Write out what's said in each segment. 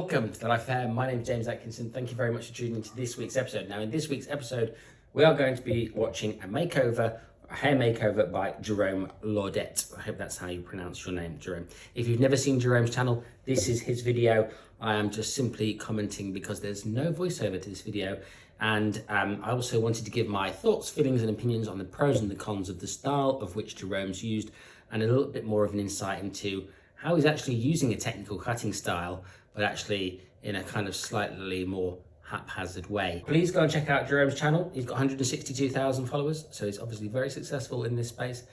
Welcome to the Life Hair. My name is James Atkinson. Thank you very much for tuning into this week's episode. Now, in this week's episode, we are going to be watching a hair makeover by Jerome Laudette. I hope that's how you pronounce your name, Jerome. If you've never seen Jerome's channel, this is his video. I am just simply commenting because there's no voiceover to this video. And I also wanted to give my thoughts, feelings, and opinions on the pros and the cons of the style of which Jerome's used, and a little bit more of an insight into how he's actually using a technical cutting style, but actually in a kind of slightly more haphazard way. Please go and check out Jerome's channel. He's got 162,000 followers, so he's obviously very successful in this space.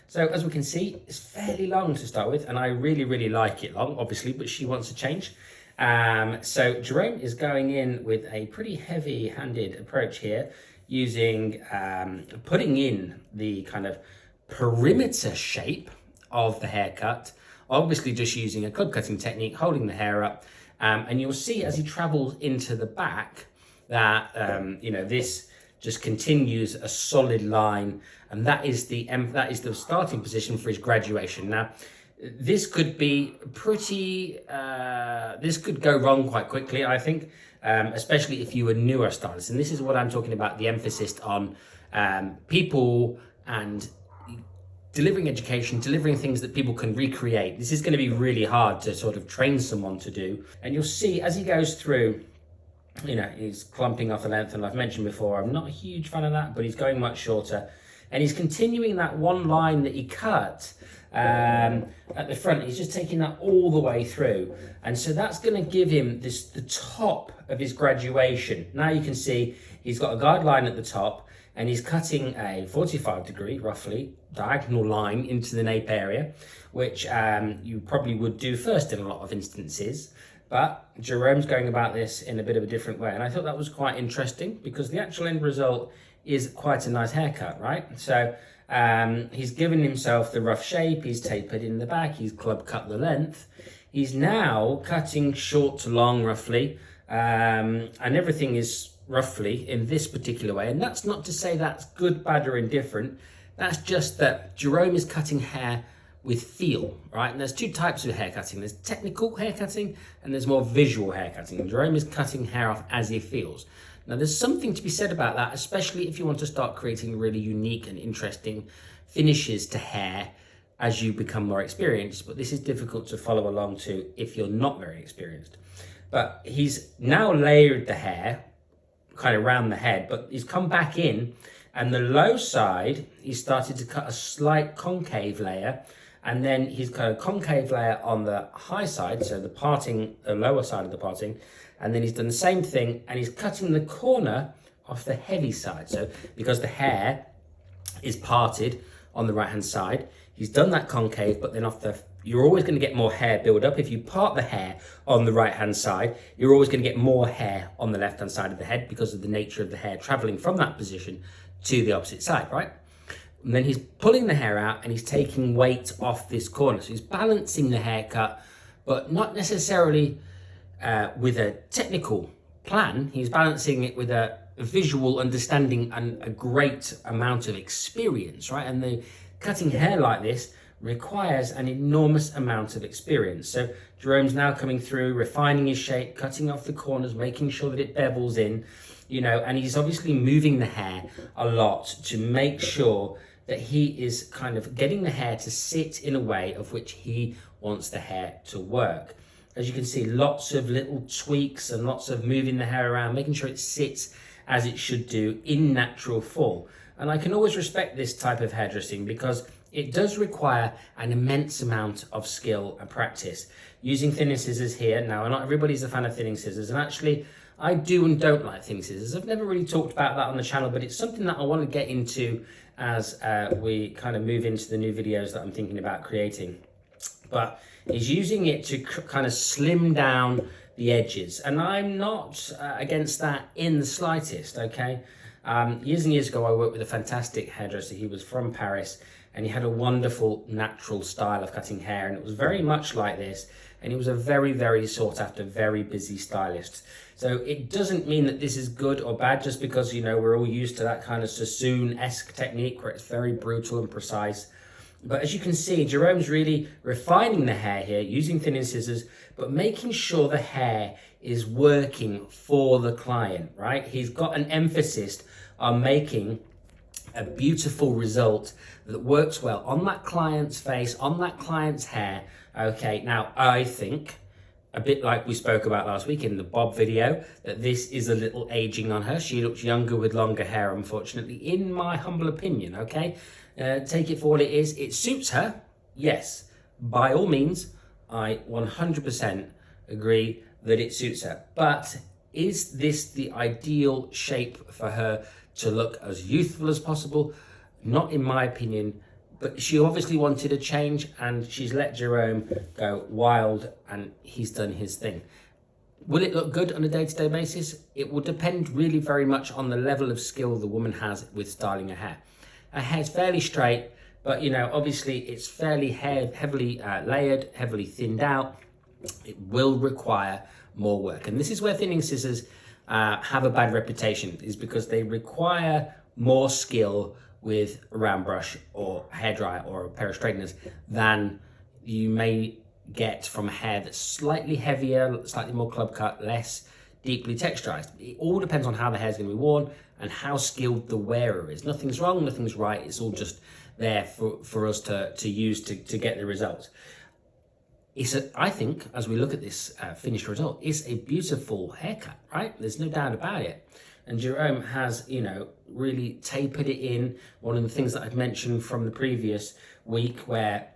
So as we can see, it's fairly long to start with, and I really like it long, obviously, but she wants to change. So Jerome is going in with a pretty heavy-handed approach here, using putting in the kind of perimeter shape of the haircut, obviously just using a club cutting technique, holding the hair up, and you'll see as he travels into the back that this just continues a solid line, and that is the starting position for his graduation. Now, this could be this could go wrong quite quickly, I think, especially if you were newer stylists. And this is what I'm talking about, the emphasis on people and delivering education, delivering things that people can recreate. This is going to be really hard to sort of train someone to do. And you'll see as he goes through, he's clumping off the length, and I've mentioned before, I'm not a huge fan of that, but he's going much shorter. And he's continuing that one line that he cut at the front. He's just taking that all the way through. And so that's going to give him the top of his graduation. Now you can see he's got a guideline at the top, and he's cutting a 45-degree, roughly, diagonal line into the nape area, which you probably would do first in a lot of instances. But Jerome's going about this in a bit of a different way. And I thought that was quite interesting because the actual end result is quite a nice haircut, right? So he's given himself the rough shape, he's tapered in the back, he's club cut the length. He's now cutting short to long, roughly, and everything is roughly in this particular way. And that's not to say that's good, bad, or indifferent. That's just that Jerome is cutting hair with feel, right? And there's two types of hair cutting. There's technical hair cutting and there's more visual hair cutting. And Jerome is cutting hair off as he feels. Now there's something to be said about that, especially if you want to start creating really unique and interesting finishes to hair as you become more experienced. But this is difficult to follow along to if you're not very experienced. But he's now layered the hair kind of around the head, but he's come back in, and the low side, he started to cut a slight concave layer, and then he's cut a concave layer on the high side, so the lower side of the parting, and then he's done the same thing, and he's cutting the corner off the heavy side. So because the hair is parted on the right hand side, he's done that concave, but then you're always going to get more hair build up. If you part the hair on the right hand side, you're always going to get more hair on the left hand side of the head because of the nature of the hair traveling from that position to the opposite side, right? And then he's pulling the hair out and he's taking weight off this corner. So he's balancing the haircut, but not necessarily with a technical plan. He's balancing it with a visual understanding and a great amount of experience, right? And the cutting hair like this requires an enormous amount of experience. So Jerome's now coming through, refining his shape, cutting off the corners, making sure that it bevels in, and he's obviously moving the hair a lot to make sure that he is kind of getting the hair to sit in a way of which he wants the hair to work. As you can see, lots of little tweaks and lots of moving the hair around, making sure it sits as it should do in natural fall. And I can always respect this type of hairdressing because it does require an immense amount of skill and practice. Using thinning scissors here, now not everybody's a fan of thinning scissors, and actually I do and don't like thinning scissors. I've never really talked about that on the channel, but it's something that I want to get into as we kind of move into the new videos that I'm thinking about creating. But he's using it to kind of slim down the edges, and I'm not against that in the slightest, okay? Years and years ago, I worked with a fantastic hairdresser. He was from Paris, and he had a wonderful natural style of cutting hair, and it was very much like this, and he was a very sought after, very busy stylist. So it doesn't mean that this is good or bad just because, we're all used to that kind of Sassoon-esque technique where it's very brutal and precise. But as you can see, Jerome's really refining the hair here, using thinning scissors, but making sure the hair is working for the client, right? He's got an emphasis on making a beautiful result that works well on that client's face, on that client's hair. Okay, now I think, a bit like we spoke about last week in the Bob video, that this is a little aging on her. She looks younger with longer hair, unfortunately, in my humble opinion, okay? Take it for what it is. It suits her, yes. By all means, I 100% agree that it suits her. But is this the ideal shape for her to look as youthful as possible? Not in my opinion, but she obviously wanted a change, and she's let Jerome go wild, and he's done his thing. Will it look good on a day-to-day basis? It will depend really very much on the level of skill the woman has with styling her hair. Her hair's fairly straight, but you know, obviously it's fairly heavily layered, heavily thinned out. It will require more work, and this is where thinning scissors have a bad reputation, is because they require more skill with a round brush or a hairdryer or a pair of straighteners than you may get from hair that's slightly heavier, slightly more club cut, less deeply texturized. It all depends on how the hair's going to be worn and how skilled the wearer is. Nothing's wrong, nothing's right. It's all just there for us to use to get the results. I think, as we look at this finished result, it's a beautiful haircut, right? There's no doubt about it. And Jerome has, you know, really tapered it in. One of the things that I've mentioned from the previous week, where,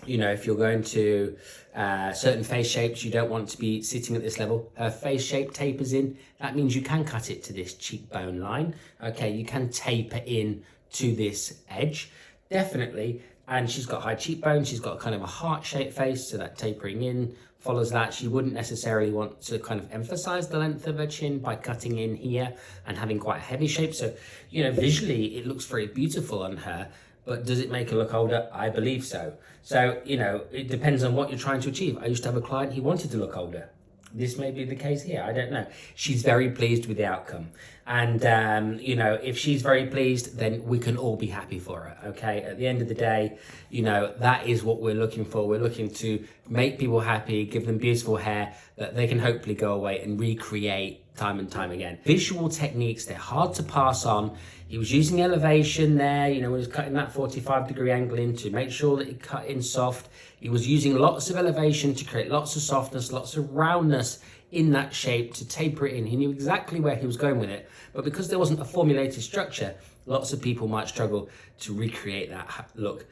you know, if you're going to certain face shapes, you don't want to be sitting at this level. Her face shape tapers in. That means you can cut it to this cheekbone line. Okay, you can taper in to this edge, definitely. And she's got high cheekbones. She's got kind of a heart-shaped face, so that tapering in follows that. She wouldn't necessarily want to kind of emphasize the length of her chin by cutting in here and having quite a heavy shape. So, you know, visually it looks very beautiful on her, but does it make her look older? I believe so. So, you know, it depends on what you're trying to achieve. I used to have a client, he wanted to look older. This may be the case here, I don't know. She's very pleased with the outcome. And, you know, if she's very pleased, then we can all be happy for her, okay? At the end of the day, you know, that is what we're looking for. We're looking to make people happy, give them beautiful hair that they can hopefully go away and recreate time and time again. Visual techniques, they're hard to pass on. He was using elevation there, you know, when he was cutting that 45-degree angle in to make sure that he cut in soft. He was using lots of elevation to create lots of softness, lots of roundness in that shape to taper it in. He knew exactly where he was going with it, but because there wasn't a formulated structure, lots of people might struggle to recreate that look,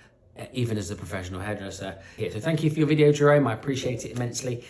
even as a professional hairdresser here. So thank you for your video, Jerome. I appreciate it immensely.